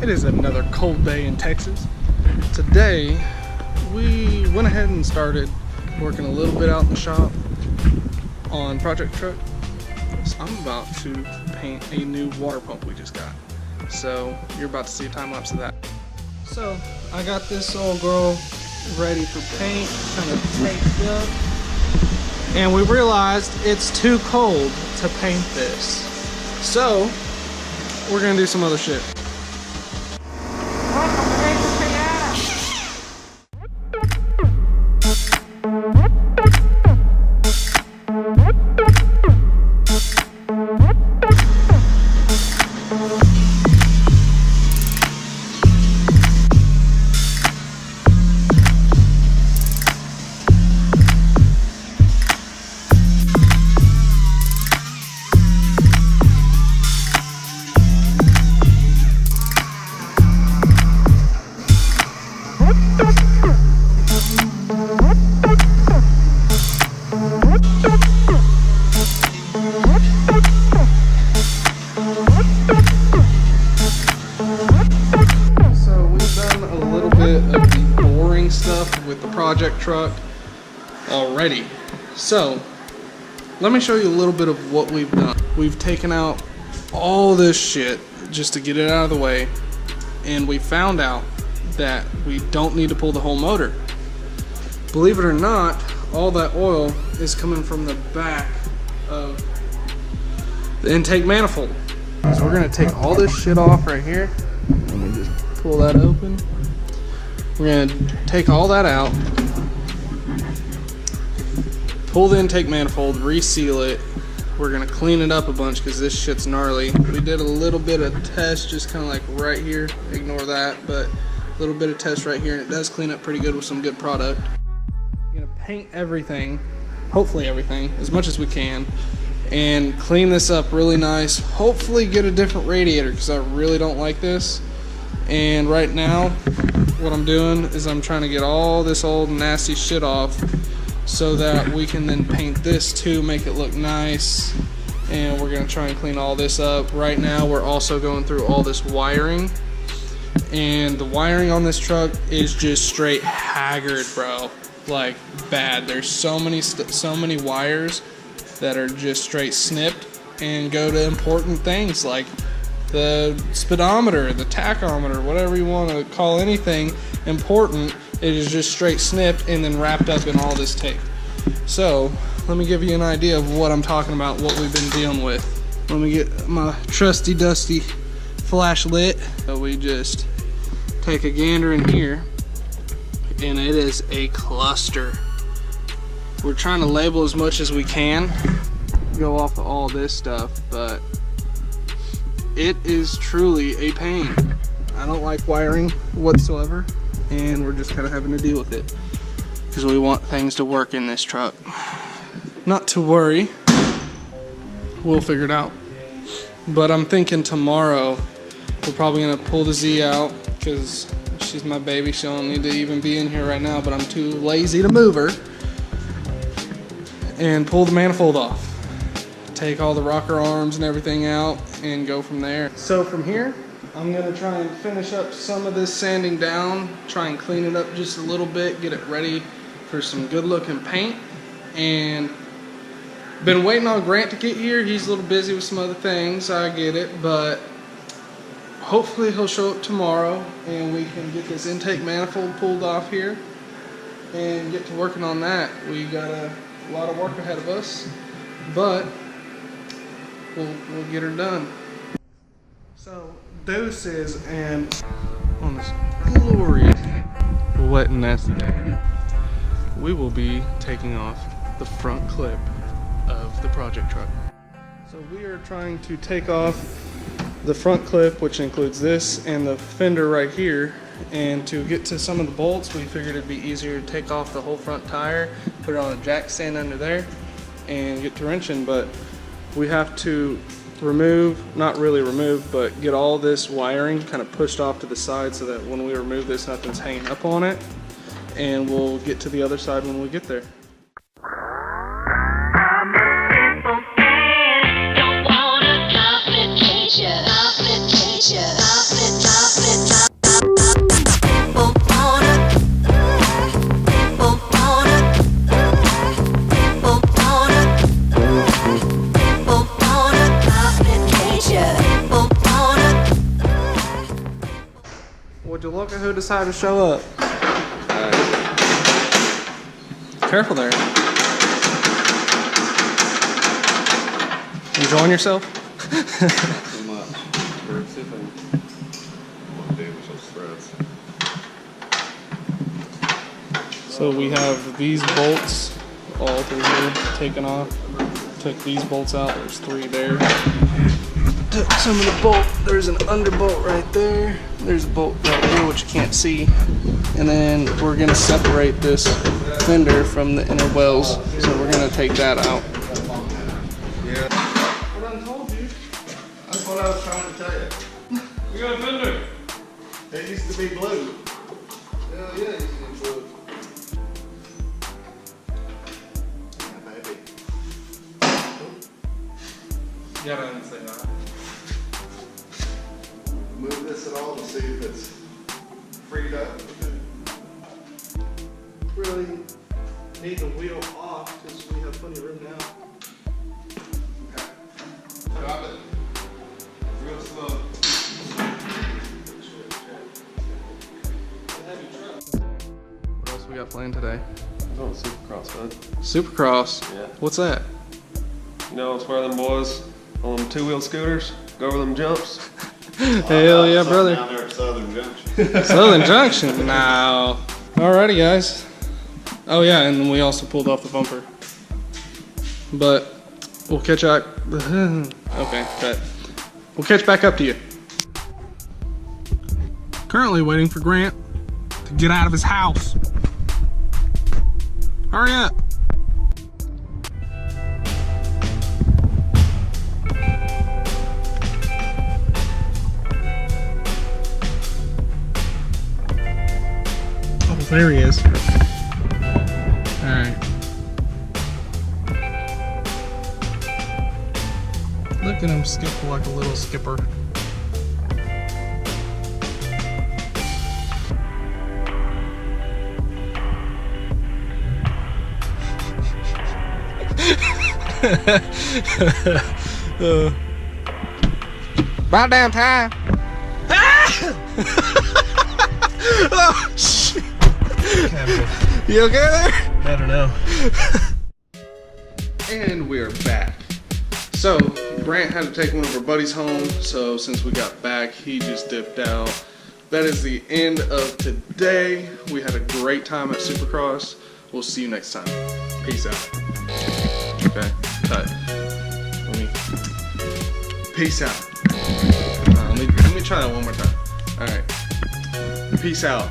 It is another cold day in Texas. Today, we went ahead and started working a little bit out in the shop on Project Truck. So I'm about to paint a new water pump we just got. So you're about to see a time lapse of that. So I got this old girl ready for paint, kind of taped up. And we realized it's too cold to paint this. So we're gonna do some other shit. Stuff with the Project Truck already. So let me show you a little bit of what we've done. We've taken out all this shit just to get it out of the way, and we found out that we don't need to pull the whole motor. Believe it or not, all that oil is coming from the back of the intake manifold. So we're gonna take all this shit off right here. Let me just pull that open. We're gonna take all that out, pull the intake manifold, reseal it. We're gonna clean it up a bunch because this shit's gnarly. We did a little bit of test, just kind of like right here. Ignore that, but a little bit of test right here, and it does clean up pretty good with some good product. We're gonna paint everything, hopefully everything, as much as we can, and clean this up really nice. Hopefully get a different radiator because I really don't like this. And right now, what I'm doing is I'm trying to get all this old nasty shit off so that we can then paint this too, make it look nice. And we're gonna try and clean all this up. Right now we're also going through all this wiring, and the wiring on this truck is just straight haggard, bro. Like bad. There's so many wires that are just straight snipped and go to important things like the speedometer, the tachometer, whatever you want to call anything important. It is just straight snipped and then wrapped up in all this tape. So let me give you an idea of what I'm talking about, what we've been dealing with. Let me get my trusty dusty flash lit. So we just take a gander in here, and it is a cluster. We're trying to label as much as we can, go off of all this stuff, but it is truly a pain. I don't like wiring whatsoever, and we're just kind of having to deal with it because we want things to work in this truck. Not to worry, we'll figure it out. But I'm thinking tomorrow we're probably gonna pull the Z out because she's my baby. She don't need to even be in here right now, but I'm too lazy to move her, and pull the manifold off. Take all the rocker arms and everything out and go from there. So from here, I'm gonna try and finish up some of this sanding down, try and clean it up just a little bit, get it ready for some good looking paint. And been waiting on Grant to get here. He's a little busy with some other things, I get it, but hopefully he'll show up tomorrow and we can get this intake manifold pulled off here and get to working on that. We got a lot of work ahead of us, but we'll get her done. So deuces, and on this glorious wet and nasty day, we will be taking off the front clip of the Project Truck. So we are trying to take off the front clip, which includes this and the fender right here, and to get to some of the bolts we figured it'd be easier to take off the whole front tire, put it on a jack stand under there, and get to wrenching. But we have to remove, not really remove, but get all this wiring kind of pushed off to the side so that when we remove this, nothing's hanging up on it. And we'll get to the other side when we get there. Don't want a complication. Look at who decided to show up. Careful there. Enjoying yourself? Too much. We're sipping. What damage those threads. So we have these bolts all through here taken off. Took these bolts out. There's 3 there. Took some of the bolt. There's an underbolt right there. There's a bolt right here which you can't see. And then we're gonna separate this fender from the inner wells. So we're gonna take that out. Yeah. I done told you. That's what I was trying to tell you. We got a fender. It used to be blue. Hell yeah, it used to be blue. Yeah, baby. You gotta say that. Move this at all to see if it's freed up. Really need the wheel off because we have plenty of room now. Drop it. Real slow. What else we got planned today? I'm going Supercross, bud. Supercross. Yeah. What's that? You know, it's where them boys on them 2-wheel scooters go over them jumps. Hell yeah, brother. Down there at Southern Junction. Southern Junction. Now. Alrighty, guys. Oh yeah, and we also pulled off the bumper. But we'll catch up. Okay, but we'll catch back up to you. Currently waiting for Grant to get out of his house. Hurry up. Oh, there he is. Alright. Look at him skip like a little skipper. About damn time. Oh shit. You okay there? I don't know. And we're back. So Brant had to take one of our buddies home, so since we got back, he just dipped out. That is the end of today. We had a great time at Supercross. We'll see you next time. Peace out. Okay, cut. Peace out. Let me try that one more time. All right. Peace out.